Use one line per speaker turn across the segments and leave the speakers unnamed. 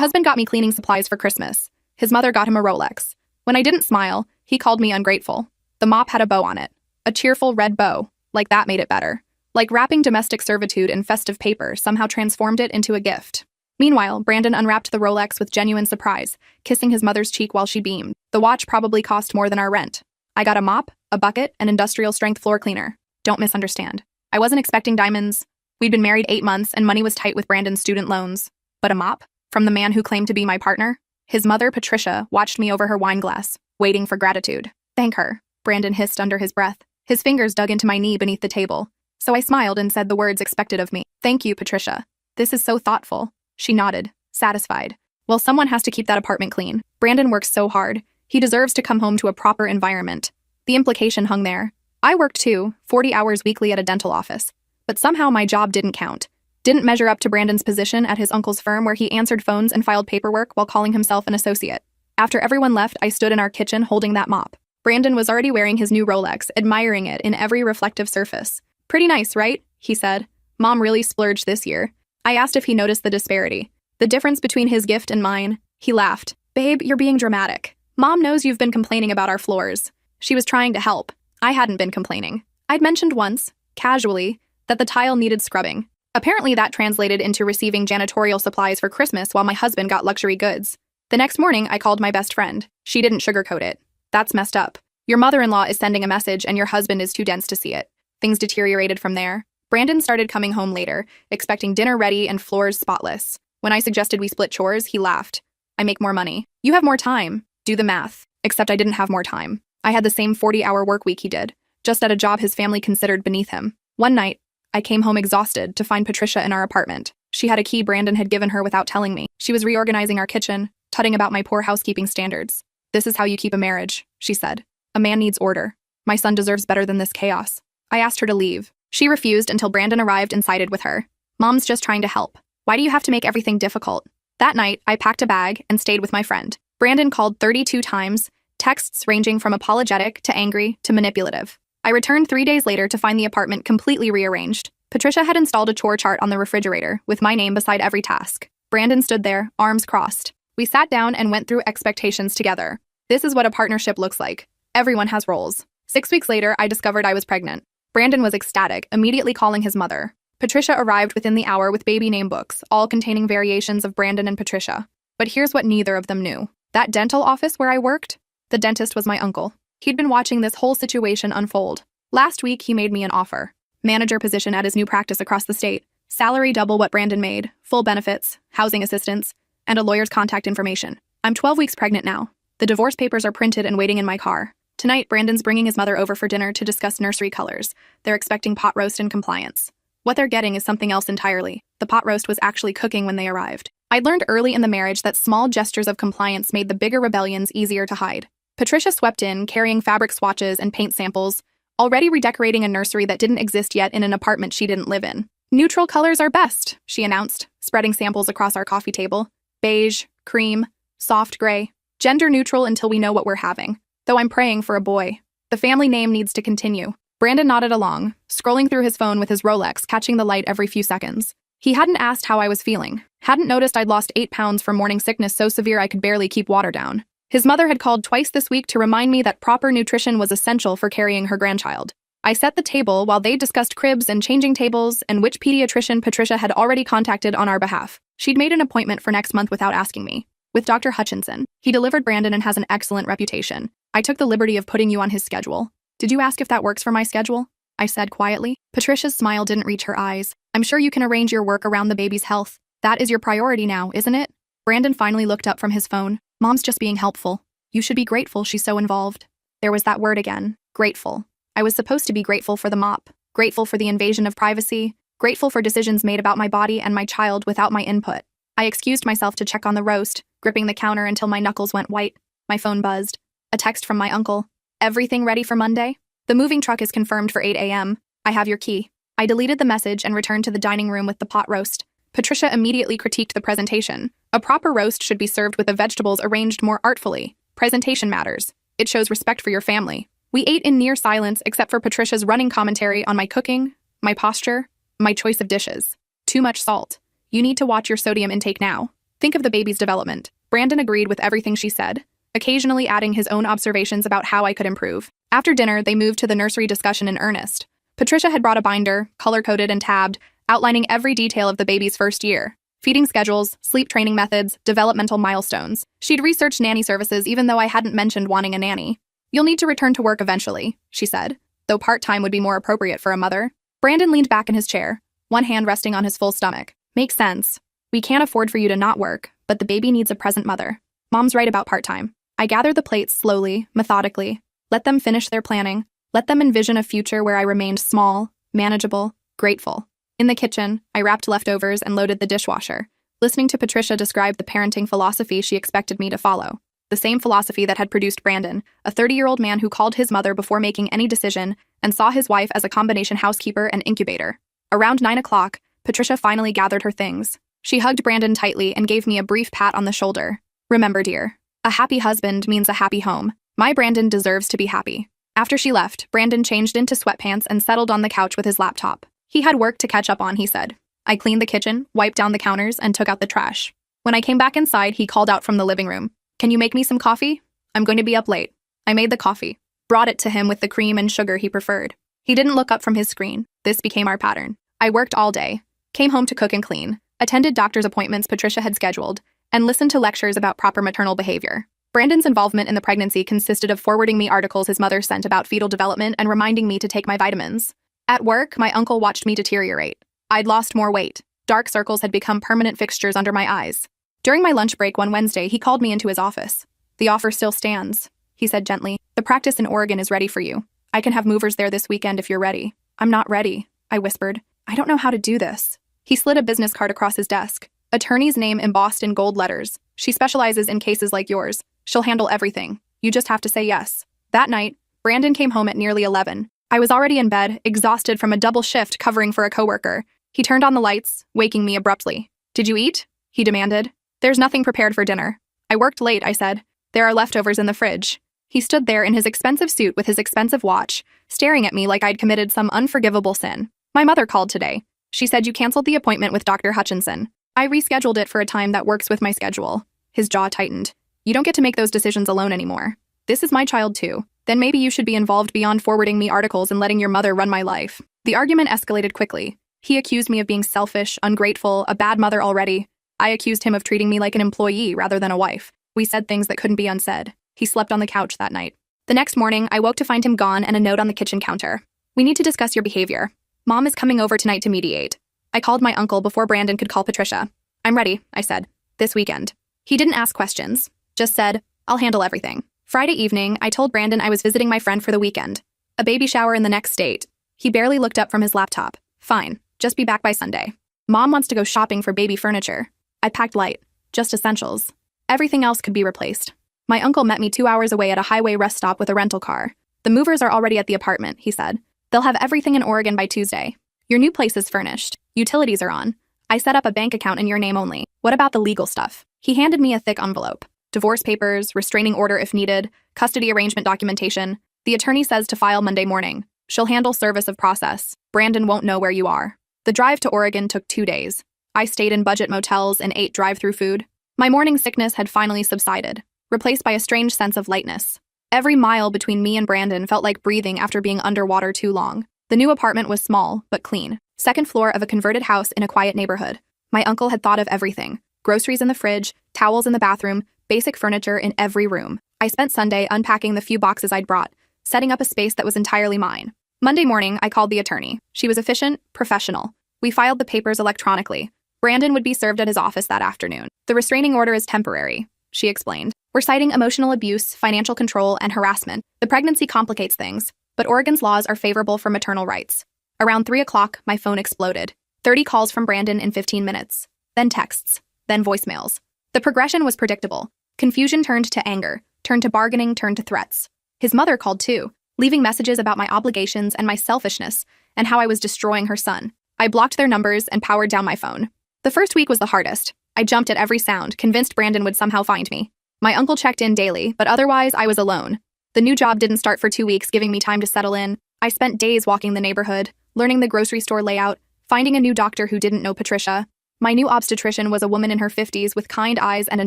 husband got me cleaning supplies for Christmas. His mother got him a Rolex. When I didn't smile, he called me ungrateful. The mop had a bow on it. A cheerful red bow. Like that made it better. Like wrapping domestic servitude in festive paper somehow transformed it into a gift. Meanwhile, Brandon unwrapped the Rolex with genuine surprise, kissing his mother's cheek while she beamed. The watch probably cost more than our rent. I got a mop, a bucket, and industrial-strength floor cleaner. Don't misunderstand. I wasn't expecting diamonds. We'd been married 8 months, and money was tight with Brandon's student loans. But a mop? From the man who claimed to be my partner? His mother, Patricia, watched me over her wine glass, waiting for gratitude. Thank her, Brandon hissed under his breath. His fingers dug into my knee beneath the table. So I smiled and said the words expected of me. Thank you, Patricia. This is so thoughtful. She nodded, satisfied. Well, someone has to keep that apartment clean. Brandon works so hard. He deserves to come home to a proper environment. The implication hung there. I worked too, 40 hours weekly at a dental office. But somehow my job didn't count. Didn't measure up to Brandon's position at his uncle's firm where he answered phones and filed paperwork while calling himself an associate. After everyone left, I stood in our kitchen holding that mop. Brandon was already wearing his new Rolex, admiring it in every reflective surface. Pretty nice, right? He said. Mom really splurged this year. I asked if he noticed the disparity. The difference between his gift and mine. He laughed. Babe, you're being dramatic. Mom knows you've been complaining about our floors. She was trying to help. I hadn't been complaining. I'd mentioned once, casually, that the tile needed scrubbing. Apparently that translated into receiving janitorial supplies for Christmas while my husband got luxury goods. The next morning, I called my best friend. She didn't sugarcoat it. That's messed up. Your mother-in-law is sending a message and your husband is too dense to see it. Things deteriorated from there. Brandon started coming home later, expecting dinner ready and floors spotless. When I suggested we split chores, he laughed. I make more money. You have more time. Do the math. Except I didn't have more time. I had the same 40-hour work week he did, just at a job his family considered beneath him. One night, I came home exhausted to find Patricia in our apartment. She had a key Brandon had given her without telling me. She was reorganizing our kitchen, tutting about my poor housekeeping standards. This is how you keep a marriage, she said. A man needs order. My son deserves better than this chaos. I asked her to leave. She refused until Brandon arrived and sided with her. Mom's just trying to help. Why do you have to make everything difficult? That night, I packed a bag and stayed with my friend. Brandon called 32 times, texts ranging from apologetic to angry to manipulative. I returned 3 days later to find the apartment completely rearranged. Patricia had installed a chore chart on the refrigerator with my name beside every task. Brandon stood there, arms crossed. We sat down and went through expectations together. This is what a partnership looks like. Everyone has roles. 6 weeks later, I discovered I was pregnant. Brandon was ecstatic, immediately calling his mother. Patricia arrived within the hour with baby name books, all containing variations of Brandon and Patricia. But here's what neither of them knew. That dental office where I worked? The dentist was my uncle. He'd been watching this whole situation unfold. Last week, he made me an offer. Manager position at his new practice across the state. Salary double what Brandon made, full benefits, housing assistance, and a lawyer's contact information. I'm 12 weeks pregnant now. The divorce papers are printed and waiting in my car. Tonight, Brandon's bringing his mother over for dinner to discuss nursery colors. They're expecting pot roast and compliance. What they're getting is something else entirely. The pot roast was actually cooking when they arrived. I'd learned early in the marriage that small gestures of compliance made the bigger rebellions easier to hide. Patricia swept in, carrying fabric swatches and paint samples, already redecorating a nursery that didn't exist yet in an apartment she didn't live in. Neutral colors are best, she announced, spreading samples across our coffee table. Beige, cream, soft gray. Gender neutral until we know what we're having. Though I'm praying for a boy. The family name needs to continue. Brandon nodded along, scrolling through his phone with his Rolex, catching the light every few seconds. He hadn't asked how I was feeling. Hadn't noticed I'd lost 8 pounds from morning sickness so severe I could barely keep water down. His mother had called twice this week to remind me that proper nutrition was essential for carrying her grandchild. I set the table while they discussed cribs and changing tables and which pediatrician Patricia had already contacted on our behalf. She'd made an appointment for next month without asking me. With Dr. Hutchinson. He delivered Brandon and has an excellent reputation. I took the liberty of putting you on his schedule. Did you ask if that works for my schedule? I said quietly. Patricia's smile didn't reach her eyes. I'm sure you can arrange your work around the baby's health. That is your priority now, isn't it? Brandon finally looked up from his phone. Mom's just being helpful. You should be grateful she's so involved. There was that word again. Grateful. I was supposed to be grateful for the mop. Grateful for the invasion of privacy. Grateful for decisions made about my body and my child without my input. I excused myself to check on the roast, gripping the counter until my knuckles went white. My phone buzzed. A text from my uncle. Everything ready for Monday? The moving truck is confirmed for 8 a.m. I have your key. I deleted the message and returned to the dining room with the pot roast. Patricia immediately critiqued the presentation. A proper roast should be served with the vegetables arranged more artfully. Presentation matters. It shows respect for your family. We ate in near silence except for Patricia's running commentary on my cooking, my posture, my choice of dishes. Too much salt. You need to watch your sodium intake now. Think of the baby's development. Brandon agreed with everything she said, occasionally adding his own observations about how I could improve. After dinner, they moved to the nursery discussion in earnest. Patricia had brought a binder, color-coded and tabbed, outlining every detail of the baby's first year. Feeding schedules, sleep training methods, developmental milestones. She'd researched nanny services even though I hadn't mentioned wanting a nanny. "You'll need to return to work eventually," she said, though part-time would be more appropriate for a mother. Brandon leaned back in his chair, one hand resting on his full stomach. "Makes sense. We can't afford for you to not work, but the baby needs a present mother. Mom's right about part-time." I gathered the plates slowly, methodically. Let them finish their planning. Let them envision a future where I remained small, manageable, grateful. In the kitchen, I wrapped leftovers and loaded the dishwasher, listening to Patricia describe the parenting philosophy she expected me to follow. The same philosophy that had produced Brandon, a 30-year-old man who called his mother before making any decision and saw his wife as a combination housekeeper and incubator. Around 9 o'clock, Patricia finally gathered her things. She hugged Brandon tightly and gave me a brief pat on the shoulder. "Remember, dear, a happy husband means a happy home. My Brandon deserves to be happy." After she left, Brandon changed into sweatpants and settled on the couch with his laptop. He had work to catch up on, he said. I cleaned the kitchen, wiped down the counters, and took out the trash. When I came back inside, he called out from the living room. "Can you make me some coffee? I'm going to be up late." I made the coffee, brought it to him with the cream and sugar he preferred. He didn't look up from his screen. This became our pattern. I worked all day, came home to cook and clean, attended doctor's appointments Patricia had scheduled, and listened to lectures about proper maternal behavior. Brandon's involvement in the pregnancy consisted of forwarding me articles his mother sent about fetal development and reminding me to take my vitamins. At work, my uncle watched me deteriorate. I'd lost more weight. Dark circles had become permanent fixtures under my eyes. During my lunch break one Wednesday, he called me into his office. "The offer still stands," he said gently. "The practice in Oregon is ready for you. I can have movers there this weekend if you're ready." "I'm not ready," I whispered. "I don't know how to do this." He slid a business card across his desk. "Attorney's name embossed in gold letters. She specializes in cases like yours. She'll handle everything. You just have to say yes." That night, Brandon came home at nearly 11. I was already in bed, exhausted from a double shift covering for a coworker. He turned on the lights, waking me abruptly. "Did you eat?" he demanded. "There's nothing prepared for dinner." "I worked late," I said. "There are leftovers in the fridge." He stood there in his expensive suit with his expensive watch, staring at me like I'd committed some unforgivable sin. "My mother called today. She said you canceled the appointment with Dr. Hutchinson." I rescheduled it for a time that works with my schedule. His jaw tightened. "You don't get to make those decisions alone anymore. This is my child too. Then maybe you should be involved beyond forwarding me articles and letting your mother run my life." The argument escalated quickly. He accused me of being selfish, ungrateful, a bad mother already. I accused him of treating me like an employee rather than a wife. We said things that couldn't be unsaid. He slept on the couch that night. The next morning, I woke to find him gone and a note on the kitchen counter. "We need to discuss your behavior. Mom is coming over tonight to mediate." I called my uncle before Brandon could call Patricia. "I'm ready," I said. "This weekend." He didn't ask questions, just said, "I'll handle everything." Friday evening, I told Brandon I was visiting my friend for the weekend. A baby shower in the next state. He barely looked up from his laptop. "Fine, just be back by Sunday." "Mom wants to go shopping for baby furniture." I packed light, just essentials. Everything else could be replaced. My uncle met me 2 hours away at a highway rest stop with a rental car. "The movers are already at the apartment," he said. "They'll have everything in Oregon by Tuesday. Your new place is furnished. Utilities are on. I set up a bank account in your name only. What about the legal stuff?" He handed me a thick envelope. Divorce papers, restraining order if needed, custody arrangement documentation. "The attorney says to file Monday morning. She'll handle service of process. Brandon won't know where you are." The drive to Oregon took 2 days. I stayed in budget motels and ate drive-through food. My morning sickness had finally subsided, replaced by a strange sense of lightness. Every mile between me and Brandon felt like breathing after being underwater too long. The new apartment was small, but clean. Second floor of a converted house in a quiet neighborhood. My uncle had thought of everything. Groceries in the fridge, towels in the bathroom, basic furniture in every room. I spent Sunday unpacking the few boxes I'd brought, setting up a space that was entirely mine. Monday morning, I called the attorney. She was efficient, professional. We filed the papers electronically. Brandon would be served at his office that afternoon. "The restraining order is temporary," she explained. "We're citing emotional abuse, financial control, and harassment. The pregnancy complicates things, but Oregon's laws are favorable for maternal rights." Around 3 o'clock, my phone exploded. 30 calls from Brandon in 15 minutes. Then texts. Then voicemails. The progression was predictable. Confusion turned to anger, turned to bargaining, turned to threats. His mother called too, leaving messages about my obligations and my selfishness, and how I was destroying her son. I blocked their numbers and powered down my phone. The first week was the hardest. I jumped at every sound, convinced Brandon would somehow find me. My uncle checked in daily, but otherwise I was alone. The new job didn't start for 2 weeks, giving me time to settle in. I spent days walking the neighborhood, learning the grocery store layout, finding a new doctor who didn't know Patricia. My new obstetrician was a woman in her 50s with kind eyes and a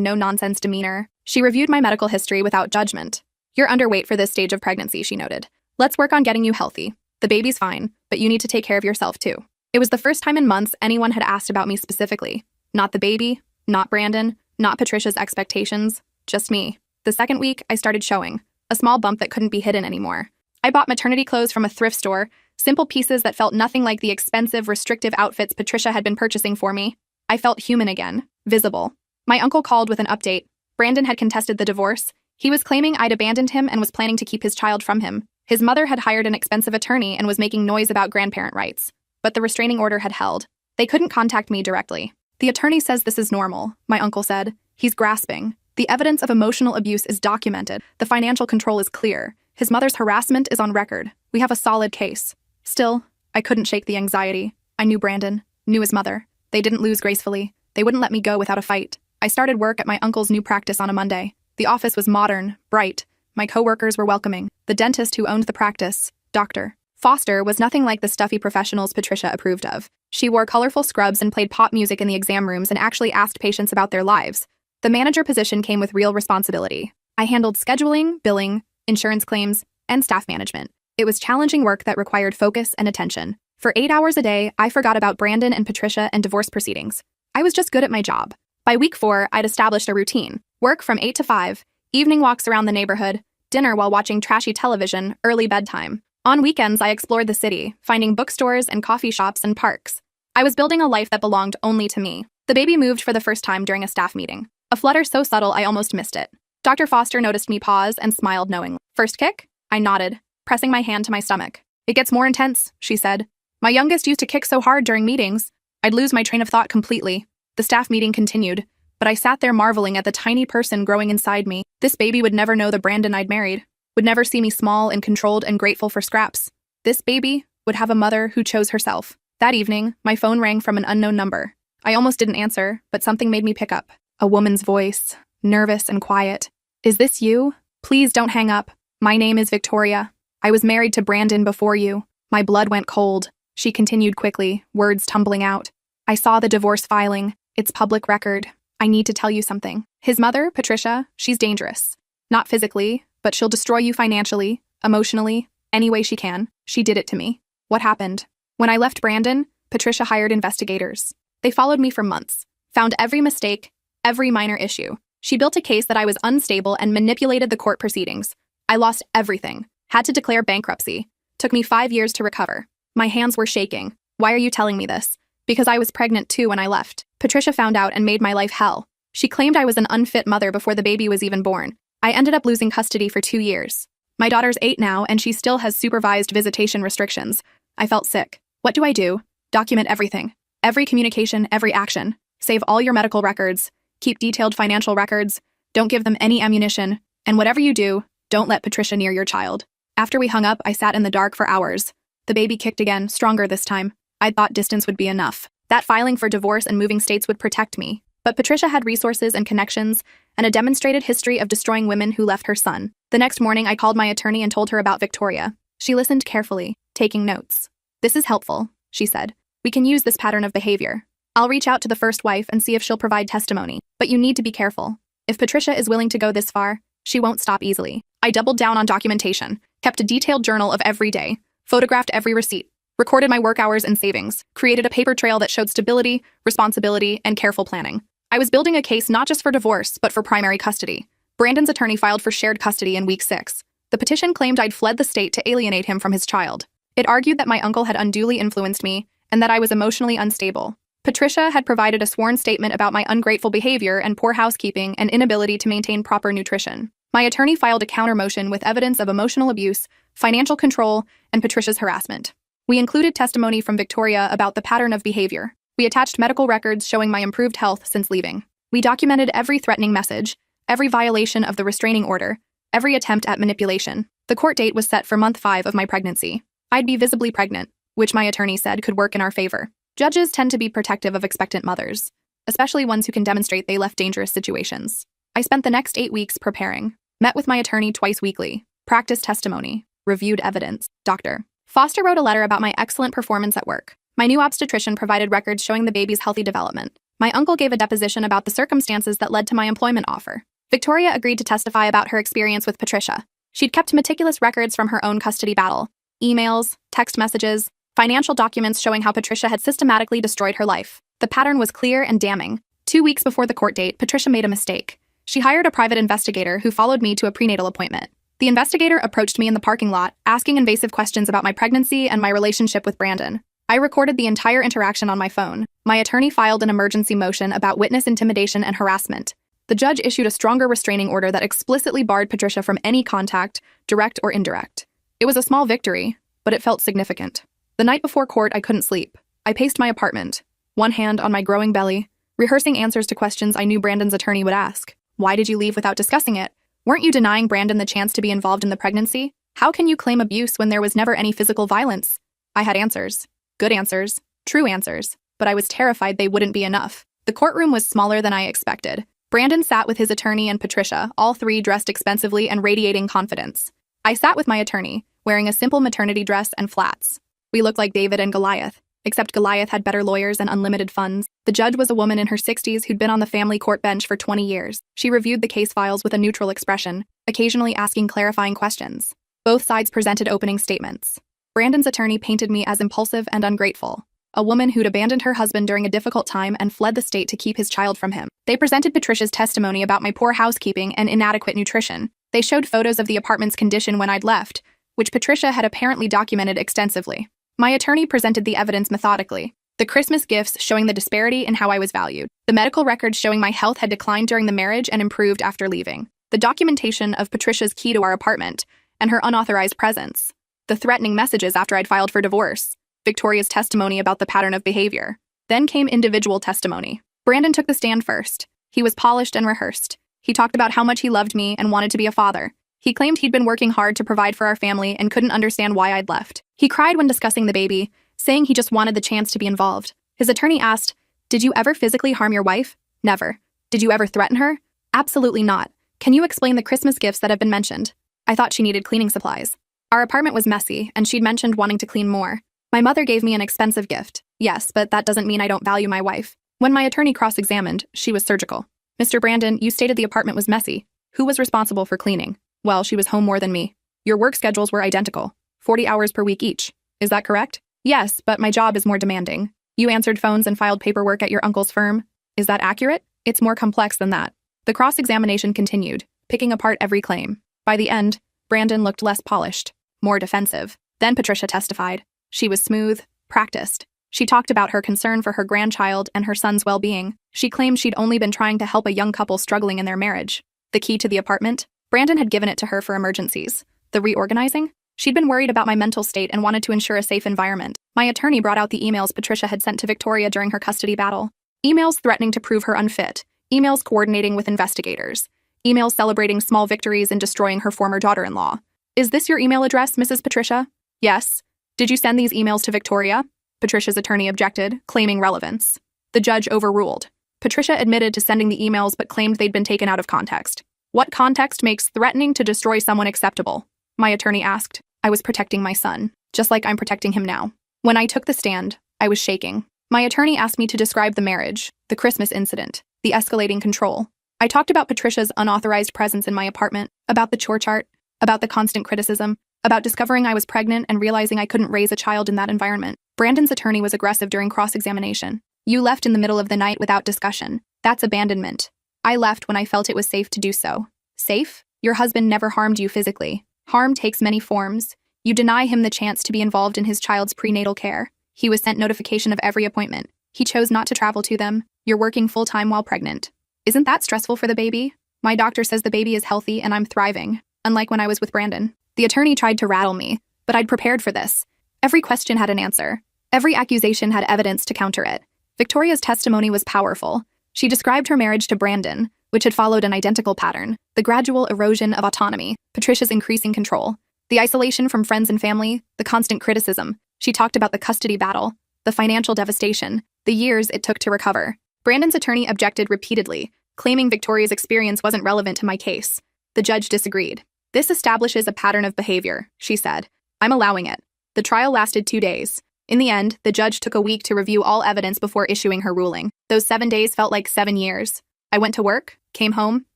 no-nonsense demeanor. She reviewed my medical history without judgment. "You're underweight for this stage of pregnancy," she noted. "Let's work on getting you healthy. The baby's fine, but you need to take care of yourself too." It was the first time in months anyone had asked about me specifically. Not the baby, not Brandon, not Patricia's expectations, just me. The second week, I started showing. A small bump that couldn't be hidden anymore. I bought maternity clothes from a thrift store, simple pieces that felt nothing like the expensive, restrictive outfits Patricia had been purchasing for me. I felt human again, visible. My uncle called with an update. Brandon had contested the divorce. He was claiming I'd abandoned him and was planning to keep his child from him. His mother had hired an expensive attorney and was making noise about grandparent rights. But the restraining order had held. They couldn't contact me directly. "The attorney says this is normal," my uncle said. "He's grasping. The evidence of emotional abuse is documented. The financial control is clear. His mother's harassment is on record. We have a solid case." Still, I couldn't shake the anxiety. I knew Brandon, knew his mother. They didn't lose gracefully. They wouldn't let me go without a fight. I started work at my uncle's new practice on a Monday. The office was modern, bright. My coworkers were welcoming. The dentist who owned the practice, Dr. Foster, was nothing like the stuffy professionals Patricia approved of. She wore colorful scrubs and played pop music in the exam rooms and actually asked patients about their lives. The manager position came with real responsibility. I handled scheduling, billing, insurance claims, and staff management. It was challenging work that required focus and attention. For 8 hours a day, I forgot about Brandon and Patricia and divorce proceedings. I was just good at my job. By week 4, I'd established a routine. Work from 8 to 5, evening walks around the neighborhood, dinner while watching trashy television, early bedtime. On weekends, I explored the city, finding bookstores and coffee shops and parks. I was building a life that belonged only to me. The baby moved for the first time during a staff meeting. A flutter so subtle I almost missed it. Dr. Foster noticed me pause and smiled knowingly. "First kick?" I nodded, pressing my hand to my stomach. "It gets more intense," she said. "My youngest used to kick so hard during meetings, I'd lose my train of thought completely." The staff meeting continued, but I sat there marveling at the tiny person growing inside me. This baby would never know the Brandon I'd married, would never see me small and controlled and grateful for scraps. This baby would have a mother who chose herself. That evening, my phone rang from an unknown number. I almost didn't answer, but something made me pick up. A woman's voice, nervous and quiet. "Is this you? Please don't hang up. My name is Victoria. I was married to Brandon before you." My blood went cold. She continued quickly, words tumbling out. "I saw the divorce filing. It's public record. I need to tell you something. His mother, Patricia, she's dangerous. Not physically, but she'll destroy you financially, emotionally, any way she can. She did it to me." What happened? When I left Brandon, Patricia hired investigators. They followed me for months, found every mistake, every minor issue. She built a case that I was unstable and manipulated the court proceedings. I lost everything, had to declare bankruptcy. Took me 5 years to recover. My hands were shaking. "Why are you telling me this?" "Because I was pregnant too when I left. Patricia found out and made my life hell. She claimed I was an unfit mother before the baby was even born. I ended up losing custody for 2 years. My daughter's 8 now, and she still has supervised visitation restrictions. I felt sick. What do? Document everything. Every communication, every action. Save all your medical records. Keep detailed financial records. Don't give them any ammunition. And whatever you do, don't let Patricia near your child." After we hung up, I sat in the dark for hours. The baby kicked again, stronger this time. I'd thought distance would be enough. That filing for divorce and moving states would protect me. But Patricia had resources and connections, and a demonstrated history of destroying women who left her son. The next morning, I called my attorney and told her about Victoria. She listened carefully, taking notes. "This is helpful," she said. "We can use this pattern of behavior. I'll reach out to the first wife and see if she'll provide testimony. But you need to be careful. If Patricia is willing to go this far, she won't stop easily." I doubled down on documentation, kept a detailed journal of every day, photographed every receipt, recorded my work hours and savings, created a paper trail that showed stability, responsibility, and careful planning. I was building a case not just for divorce, but for primary custody. Brandon's attorney filed for shared custody in week 6. The petition claimed I'd fled the state to alienate him from his child. It argued that my uncle had unduly influenced me and that I was emotionally unstable. Patricia had provided a sworn statement about my ungrateful behavior and poor housekeeping and inability to maintain proper nutrition. My attorney filed a counter motion with evidence of emotional abuse, financial control, and Patricia's harassment. We included testimony from Victoria about the pattern of behavior. We attached medical records showing my improved health since leaving. We documented every threatening message, every violation of the restraining order, every attempt at manipulation. The court date was set for month 5 of my pregnancy. I'd be visibly pregnant, which my attorney said could work in our favor. Judges tend to be protective of expectant mothers, especially ones who can demonstrate they left dangerous situations. I spent the next 8 weeks preparing, met with my attorney twice weekly, practiced testimony, reviewed evidence. Dr. Foster wrote a letter about my excellent performance at work. My new obstetrician provided records showing the baby's healthy development. My uncle gave a deposition about the circumstances that led to my employment offer. Victoria agreed to testify about her experience with Patricia. She'd kept meticulous records from her own custody battle: emails, text messages, financial documents showing how Patricia had systematically destroyed her life. The pattern was clear and damning. 2 weeks before the court date, Patricia made a mistake. She hired a private investigator who followed me to a prenatal appointment. The investigator approached me in the parking lot, asking invasive questions about my pregnancy and my relationship with Brandon. I recorded the entire interaction on my phone. My attorney filed an emergency motion about witness intimidation and harassment. The judge issued a stronger restraining order that explicitly barred Patricia from any contact, direct or indirect. It was a small victory, but it felt significant. The night before court, I couldn't sleep. I paced my apartment, one hand on my growing belly, rehearsing answers to questions I knew Brandon's attorney would ask. Why did you leave without discussing it? Weren't you denying Brandon the chance to be involved in the pregnancy? How can you claim abuse when there was never any physical violence? I had answers. Good answers. True answers. But I was terrified they wouldn't be enough. The courtroom was smaller than I expected. Brandon sat with his attorney and Patricia, all three dressed expensively and radiating confidence. I sat with my attorney, wearing a simple maternity dress and flats. We looked like David and Goliath, except Goliath had better lawyers and unlimited funds. The judge was a woman in her 60s who'd been on the family court bench for 20 years. She reviewed the case files with a neutral expression, occasionally asking clarifying questions. Both sides presented opening statements. Brandon's attorney painted me as impulsive and ungrateful, a woman who'd abandoned her husband during a difficult time and fled the state to keep his child from him. They presented Patricia's testimony about my poor housekeeping and inadequate nutrition. They showed photos of the apartment's condition when I'd left, which Patricia had apparently documented extensively. My attorney presented the evidence methodically. The Christmas gifts showing the disparity in how I was valued. The medical records showing my health had declined during the marriage and improved after leaving. The documentation of Patricia's key to our apartment and her unauthorized presence. The threatening messages after I'd filed for divorce. Victoria's testimony about the pattern of behavior. Then came individual testimony. Brandon took the stand first. He was polished and rehearsed. He talked about how much he loved me and wanted to be a father. He claimed he'd been working hard to provide for our family and couldn't understand why I'd left. He cried when discussing the baby, saying he just wanted the chance to be involved. His attorney asked, "Did you ever physically harm your wife?" "Never." "Did you ever threaten her?" "Absolutely not." "Can you explain the Christmas gifts that have been mentioned?" "I thought she needed cleaning supplies. Our apartment was messy, and she'd mentioned wanting to clean more. My mother gave me an expensive gift." "Yes, but that doesn't mean I don't value my wife." When my attorney cross-examined, she was surgical. "Mr. Brandon, you stated the apartment was messy. Who was responsible for cleaning?" "Well, she was home more than me." "Your work schedules were identical, 40 hours per week each. Is that correct?" "Yes, but my job is more demanding." "You answered phones and filed paperwork at your uncle's firm. Is that accurate?" "It's more complex than that." The cross-examination continued, picking apart every claim. By the end, Brandon looked less polished, more defensive. Then Patricia testified. She was smooth, practiced. She talked about her concern for her grandchild and her son's well-being. She claimed she'd only been trying to help a young couple struggling in their marriage. The key to the apartment? Brandon had given it to her for emergencies. The reorganizing? She'd been worried about my mental state and wanted to ensure a safe environment. My attorney brought out the emails Patricia had sent to Victoria during her custody battle. Emails threatening to prove her unfit. Emails coordinating with investigators. Emails celebrating small victories and destroying her former daughter-in-law. "Is this your email address, Mrs. Patricia?" "Yes." "Did you send these emails to Victoria?" Patricia's attorney objected, claiming relevance. The judge overruled. Patricia admitted to sending the emails but claimed they'd been taken out of context. "What context makes threatening to destroy someone acceptable?" My attorney asked. "I was protecting my son, just like I'm protecting him now." When I took the stand, I was shaking. My attorney asked me to describe the marriage, the Christmas incident, the escalating control. I talked about Patricia's unauthorized presence in my apartment, about the chore chart, about the constant criticism, about discovering I was pregnant and realizing I couldn't raise a child in that environment. Brandon's attorney was aggressive during cross-examination. "You left in the middle of the night without discussion. That's abandonment." "I left when I felt it was safe to do so." "Safe? Your husband never harmed you physically. Harm takes many forms. You deny him the chance to be involved in his child's prenatal care. He was sent notification of every appointment. He chose not to travel to them. You're working full-time while pregnant. Isn't that stressful for the baby?" "My doctor says the baby is healthy and I'm thriving, unlike when I was with Brandon." The attorney tried to rattle me, but I'd prepared for this. Every question had an answer. Every accusation had evidence to counter it. Victoria's testimony was powerful. She described her marriage to Brandon, which had followed an identical pattern, the gradual erosion of autonomy, Patricia's increasing control, the isolation from friends and family, the constant criticism. She talked about the custody battle, the financial devastation, the years it took to recover. Brandon's attorney objected repeatedly, claiming Victoria's experience wasn't relevant to my case. The judge disagreed. "This establishes a pattern of behavior," she said. "I'm allowing it." The trial lasted 2 days. In the end, the judge took a week to review all evidence before issuing her ruling. Those 7 days felt like 7 years. I went to work, came home,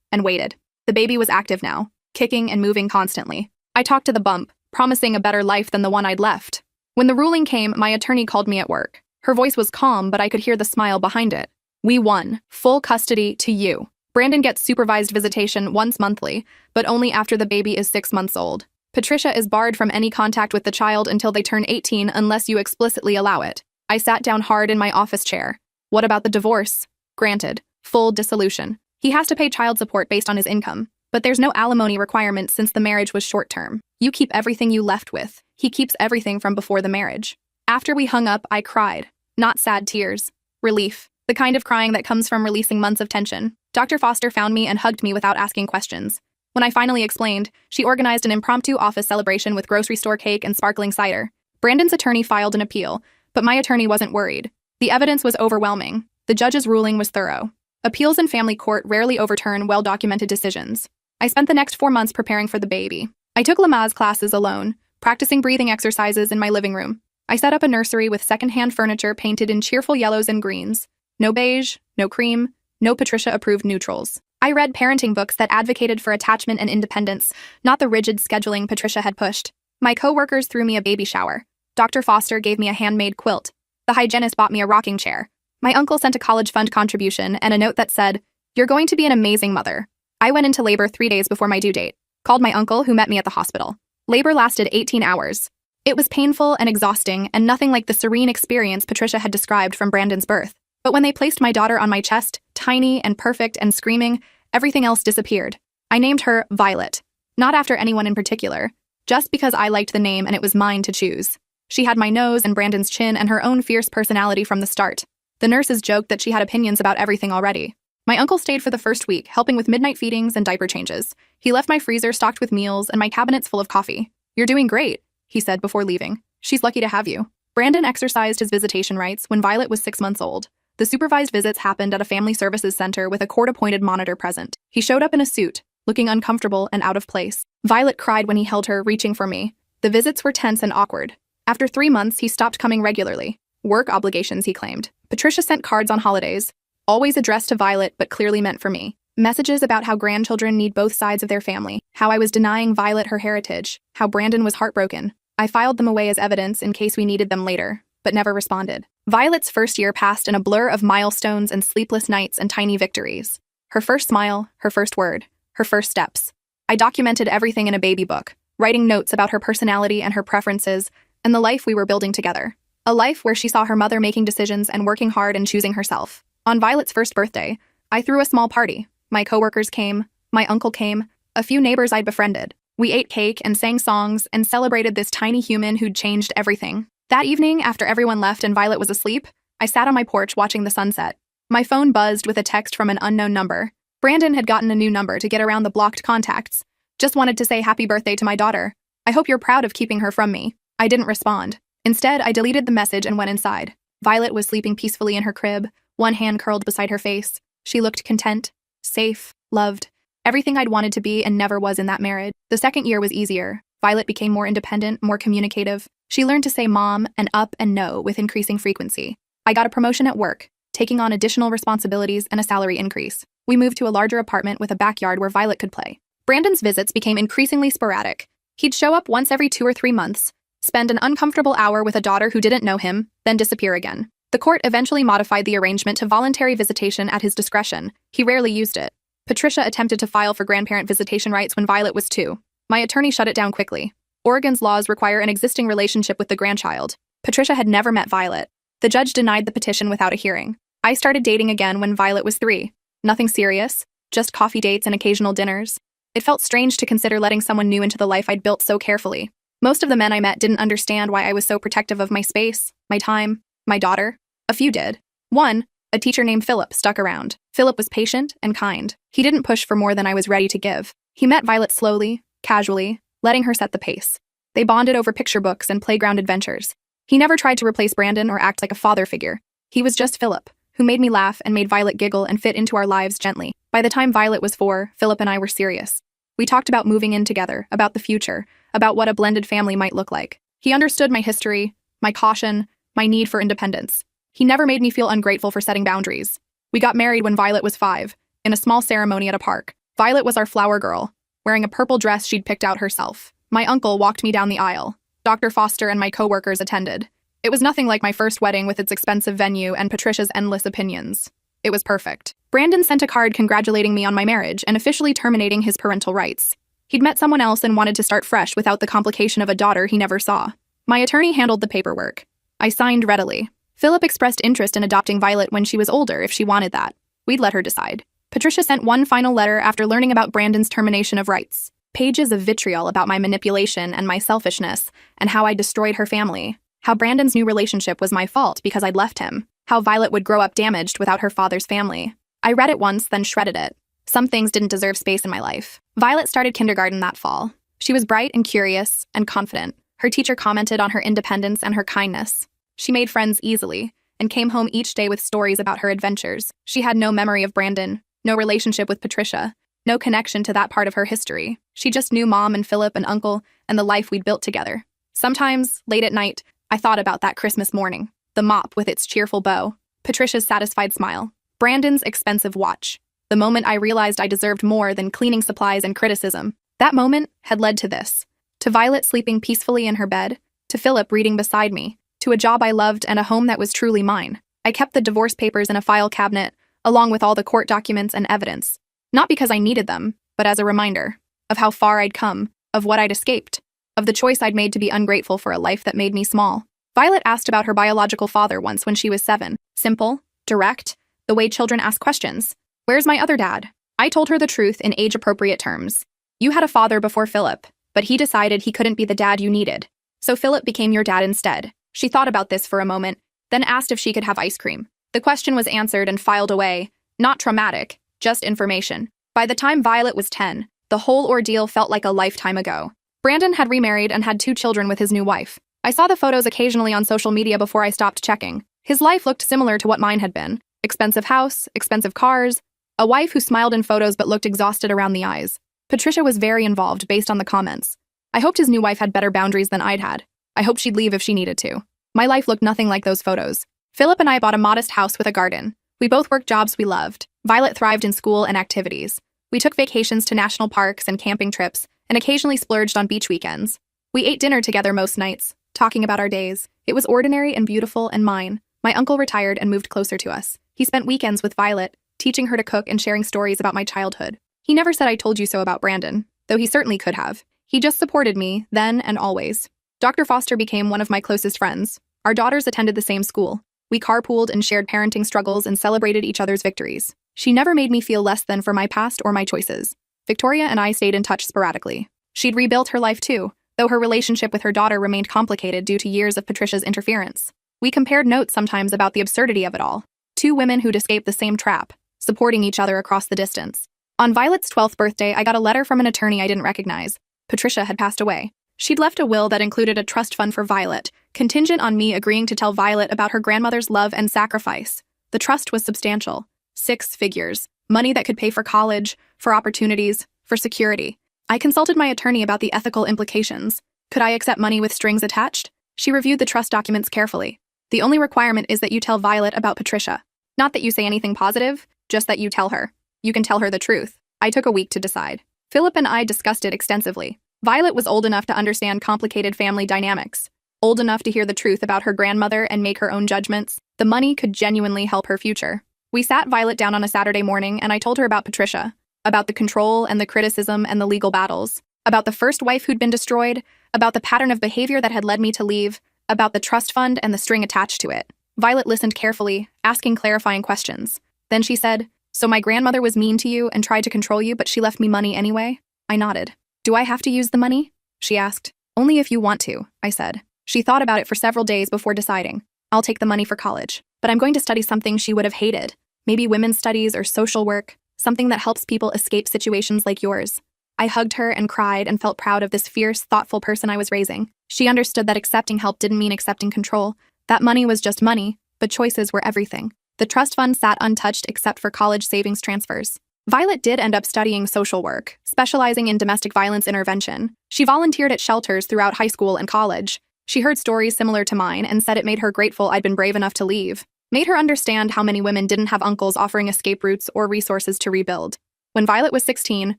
and waited. The baby was active now, kicking and moving constantly. I talked to the bump, promising a better life than the one I'd left. When the ruling came, my attorney called me at work. Her voice was calm, but I could hear the smile behind it. We won. Full custody to you. Brandon gets supervised visitation once monthly, but only after the baby is 6 months old. Patricia is barred from any contact with the child until they turn 18 unless you explicitly allow it. I sat down hard in my office chair. What about the divorce? Granted. Full dissolution. He has to pay child support based on his income, but there's no alimony requirement since the marriage was short-term. You keep everything you left with. He keeps everything from before the marriage. After we hung up, I cried. Not sad tears. Relief. The kind of crying that comes from releasing months of tension. Dr. Foster found me and hugged me without asking questions. When I finally explained, she organized an impromptu office celebration with grocery store cake and sparkling cider. Brandon's attorney filed an appeal, but my attorney wasn't worried. The evidence was overwhelming. The judge's ruling was thorough. Appeals in family court rarely overturn well-documented decisions. I spent the next 4 months preparing for the baby. I took Lamaze classes alone, practicing breathing exercises in my living room. I set up a nursery with secondhand furniture painted in cheerful yellows and greens. No beige, no cream, no Patricia-approved neutrals. I read parenting books that advocated for attachment and independence, not the rigid scheduling Patricia had pushed. My co-workers threw me a baby shower. Dr. Foster gave me a handmade quilt. The hygienist bought me a rocking chair. My uncle sent a college fund contribution and a note that said, "You're going to be an amazing mother." I went into labor 3 days before my due date. Called my uncle, who met me at the hospital. Labor lasted 18 hours. It was painful and exhausting and nothing like the serene experience Patricia had described from Brandon's birth. But when they placed my daughter on my chest, tiny and perfect and screaming, everything else disappeared. I named her Violet. Not after anyone in particular, just because I liked the name and it was mine to choose. She had my nose and Brandon's chin and her own fierce personality from the start. The nurses joked that she had opinions about everything already. My uncle stayed for the first week, helping with midnight feedings and diaper changes. He left my freezer stocked with meals and my cabinets full of coffee. "You're doing great," he said before leaving. "She's lucky to have you." Brandon exercised his visitation rights when Violet was 6 months old. The supervised visits happened at a family services center with a court-appointed monitor present. He showed up in a suit, looking uncomfortable and out of place. Violet cried when he held her, reaching for me. The visits were tense and awkward. After 3 months, he stopped coming regularly. Work obligations, he claimed. Patricia sent cards on holidays, always addressed to Violet but clearly meant for me. Messages about how grandchildren need both sides of their family, how I was denying Violet her heritage, how Brandon was heartbroken. I filed them away as evidence in case we needed them later, but never responded. Violet's first year passed in a blur of milestones and sleepless nights and tiny victories. Her first smile, her first word, her first steps. I documented everything in a baby book, writing notes about her personality and her preferences, and the life we were building together. A life where she saw her mother making decisions and working hard and choosing herself. On Violet's first birthday, I threw a small party. My coworkers came, my uncle came, a few neighbors I'd befriended. We ate cake and sang songs and celebrated this tiny human who'd changed everything. That evening, after everyone left and Violet was asleep, I sat on my porch watching the sunset. My phone buzzed with a text from an unknown number. Brandon had gotten a new number to get around the blocked contacts. "Just wanted to say happy birthday to my daughter. I hope you're proud of keeping her from me." I didn't respond. Instead, I deleted the message and went inside. Violet was sleeping peacefully in her crib, one hand curled beside her face. She looked content, safe, loved. Everything I'd wanted to be and never was in that marriage. The second year was easier. Violet became more independent, more communicative. She learned to say mom and up and no with increasing frequency. I got a promotion at work, taking on additional responsibilities and a salary increase. We moved to a larger apartment with a backyard where Violet could play. Brandon's visits became increasingly sporadic. He'd show up once every 2 or 3 months, spend an uncomfortable hour with a daughter who didn't know him, then disappear again. The court eventually modified the arrangement to voluntary visitation at his discretion. He rarely used it. Patricia attempted to file for grandparent visitation rights when Violet was 2. My attorney shut it down quickly. Oregon's laws require an existing relationship with the grandchild. Patricia had never met Violet. The judge denied the petition without a hearing. I started dating again when Violet was 3. Nothing serious, just coffee dates and occasional dinners. It felt strange to consider letting someone new into the life I'd built so carefully. Most of the men I met didn't understand why I was so protective of my space, my time, my daughter. A few did. One, a teacher named Philip, stuck around. Philip was patient and kind. He didn't push for more than I was ready to give. He met Violet slowly, casually, letting her set the pace. They bonded over picture books and playground adventures. He never tried to replace Brandon or act like a father figure. He was just Philip, who made me laugh and made Violet giggle and fit into our lives gently. By the time Violet was 4, Philip and I were serious. We talked about moving in together, about the future, about what a blended family might look like. He understood my history, my caution, my need for independence. He never made me feel ungrateful for setting boundaries. We got married when Violet was 5, in a small ceremony at a park. Violet was our flower girl, wearing a purple dress she'd picked out herself. My uncle walked me down the aisle. Dr. Foster and my coworkers attended. It was nothing like my first wedding with its expensive venue and Patricia's endless opinions. It was perfect. Brandon sent a card congratulating me on my marriage and officially terminating his parental rights. He'd met someone else and wanted to start fresh without the complication of a daughter he never saw. My attorney handled the paperwork. I signed readily. Philip expressed interest in adopting Violet when she was older if she wanted that. We'd let her decide. Patricia sent one final letter after learning about Brandon's termination of rights. Pages of vitriol about my manipulation and my selfishness, and how I destroyed her family. How Brandon's new relationship was my fault because I'd left him. How Violet would grow up damaged without her father's family. I read it once, then shredded it. Some things didn't deserve space in my life. Violet started kindergarten that fall. She was bright and curious and confident. Her teacher commented on her independence and her kindness. She made friends easily and came home each day with stories about her adventures. She had no memory of Brandon, no relationship with Patricia, no connection to that part of her history. She just knew Mom and Philip and Uncle and the life we'd built together. Sometimes, late at night, I thought about that Christmas morning. The mop with its cheerful bow. Patricia's satisfied smile. Brandon's expensive watch. The moment I realized I deserved more than cleaning supplies and criticism. That moment had led to this. To Violet sleeping peacefully in her bed. To Philip reading beside me. To a job I loved and a home that was truly mine. I kept the divorce papers in a file cabinet, along with all the court documents and evidence. Not because I needed them, but as a reminder of how far I'd come, of what I'd escaped, of the choice I'd made to be ungrateful for a life that made me small. Violet asked about her biological father once when she was 7. Simple, direct, the way children ask questions. Where's my other dad? I told her the truth in age-appropriate terms. You had a father before Philip, but he decided he couldn't be the dad you needed. So Philip became your dad instead. She thought about this for a moment, then asked if she could have ice cream. The question was answered and filed away. Not traumatic, just information. By the time Violet was 10, the whole ordeal felt like a lifetime ago. Brandon had remarried and had 2 children with his new wife. I saw the photos occasionally on social media before I stopped checking. His life looked similar to what mine had been. Expensive house, expensive cars, a wife who smiled in photos but looked exhausted around the eyes. Patricia was very involved based on the comments. I hoped his new wife had better boundaries than I'd had. I hoped she'd leave if she needed to. My life looked nothing like those photos. Philip and I bought a modest house with a garden. We both worked jobs we loved. Violet thrived in school and activities. We took vacations to national parks and camping trips, and occasionally splurged on beach weekends. We ate dinner together most nights, talking about our days. It was ordinary and beautiful and mine. My uncle retired and moved closer to us. He spent weekends with Violet, teaching her to cook and sharing stories about my childhood. He never said I told you so about Brandon, though he certainly could have. He just supported me, then and always. Dr. Foster became one of my closest friends. Our daughters attended the same school. We carpooled and shared parenting struggles and celebrated each other's victories. She never made me feel less than for my past or my choices. Victoria and I stayed in touch sporadically. She'd rebuilt her life too, though her relationship with her daughter remained complicated due to years of Patricia's interference. We compared notes sometimes about the absurdity of it all. 2 women who'd escaped the same trap, supporting each other across the distance. On Violet's 12th birthday, I got a letter from an attorney I didn't recognize. Patricia had passed away. She'd left a will that included a trust fund for Violet, contingent on me agreeing to tell Violet about her grandmother's love and sacrifice. The trust was substantial. 6 figures. Money that could pay for college, for opportunities, for security. I consulted my attorney about the ethical implications. Could I accept money with strings attached? She reviewed the trust documents carefully. The only requirement is that you tell Violet about Patricia. Not that you say anything positive, just that you tell her. You can tell her the truth. I took a week to decide. Philip and I discussed it extensively. Violet was old enough to understand complicated family dynamics, old enough to hear the truth about her grandmother and make her own judgments. The money could genuinely help her future. We sat Violet down on a Saturday morning and I told her about Patricia, about the control and the criticism and the legal battles, about the first wife who'd been destroyed, about the pattern of behavior that had led me to leave, about the trust fund and the string attached to it. Violet listened carefully, asking clarifying questions. Then she said, "So my grandmother was mean to you and tried to control you, but she left me money anyway?" I nodded. "Do I have to use the money?" she asked. "Only if you want to," I said. She thought about it for several days before deciding. "I'll take the money for college, but I'm going to study something she would have hated. Maybe women's studies or social work, something that helps people escape situations like yours." I hugged her and cried and felt proud of this fierce, thoughtful person I was raising. She understood that accepting help didn't mean accepting control. That money was just money, but choices were everything. The trust fund sat untouched except for college savings transfers. Violet did end up studying social work, specializing in domestic violence intervention. She volunteered at shelters throughout high school and college, She heard stories similar to mine and said it made her grateful I'd been brave enough to leave. Made her understand how many women didn't have uncles offering escape routes or resources to rebuild. When Violet was 16,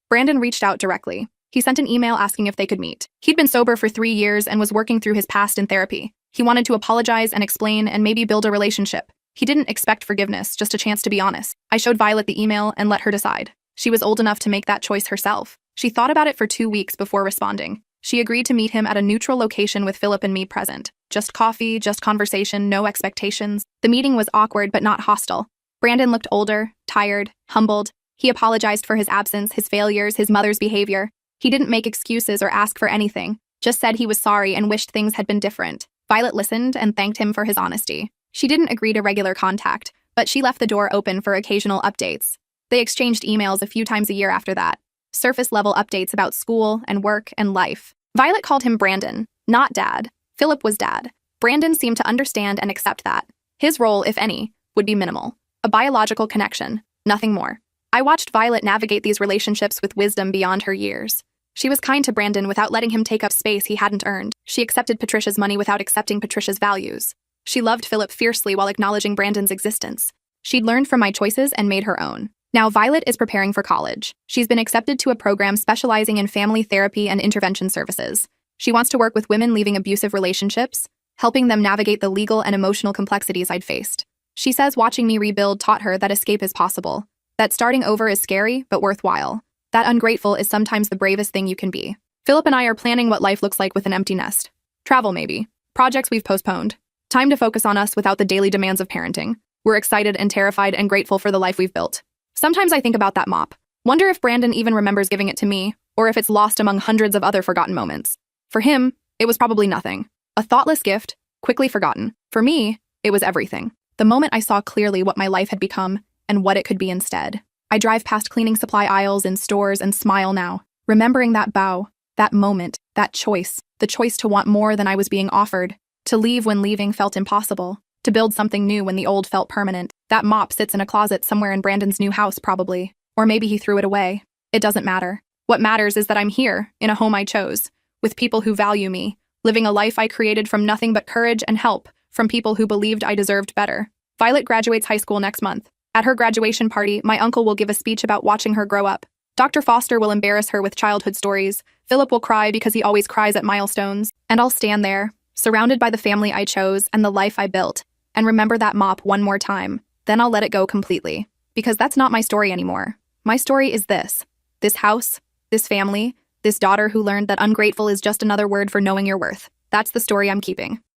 Brandon reached out directly. He sent an email asking if they could meet. He'd been sober for 3 years and was working through his past in therapy. He wanted to apologize and explain and maybe build a relationship. He didn't expect forgiveness, just a chance to be honest. I showed Violet the email and let her decide. She was old enough to make that choice herself. She thought about it for 2 weeks before responding. She agreed to meet him at a neutral location with Philip and me present. Just coffee, just conversation, no expectations. The meeting was awkward but not hostile. Brandon looked older, tired, humbled. He apologized for his absence, his failures, his mother's behavior. He didn't make excuses or ask for anything, just said he was sorry and wished things had been different. Violet listened and thanked him for his honesty. She didn't agree to regular contact, but she left the door open for occasional updates. They exchanged emails a few times a year after that. Surface-level updates about school and work and life. Violet called him Brandon, not Dad. Philip was Dad. Brandon seemed to understand and accept that. His role, if any, would be minimal. A biological connection, nothing more. I watched Violet navigate these relationships with wisdom beyond her years. She was kind to Brandon without letting him take up space he hadn't earned. She accepted Patricia's money without accepting Patricia's values. She loved Philip fiercely while acknowledging Brandon's existence. She'd learned from my choices and made her own. Now Violet is preparing for college. She's been accepted to a program specializing in family therapy and intervention services. She wants to work with women leaving abusive relationships, helping them navigate the legal and emotional complexities I'd faced. She says watching me rebuild taught her that escape is possible, that starting over is scary but worthwhile, that ungrateful is sometimes the bravest thing you can be. Philip and I are planning what life looks like with an empty nest. Travel maybe. Projects we've postponed. Time to focus on us without the daily demands of parenting. We're excited and terrified and grateful for the life we've built. Sometimes I think about that mop. Wonder if Brandon even remembers giving it to me, or if it's lost among hundreds of other forgotten moments. For him, it was probably nothing. A thoughtless gift, quickly forgotten. For me, it was everything. The moment I saw clearly what my life had become and what it could be instead. I drive past cleaning supply aisles in stores and smile now, remembering that bow, that moment, that choice, the choice to want more than I was being offered, to leave when leaving felt impossible, to build something new when the old felt permanent. That mop sits in a closet somewhere in Brandon's new house, probably. Or maybe he threw it away. It doesn't matter. What matters is that I'm here, in a home I chose, with people who value me, living a life I created from nothing but courage and help from people who believed I deserved better. Violet graduates high school next month. At her graduation party, my uncle will give a speech about watching her grow up. Dr. Foster will embarrass her with childhood stories. Philip will cry because he always cries at milestones. And I'll stand there, surrounded by the family I chose and the life I built, and remember that mop one more time. Then I'll let it go completely. Because that's not my story anymore. My story is this. This house, this family, this daughter who learned that ungrateful is just another word for knowing your worth. That's the story I'm keeping.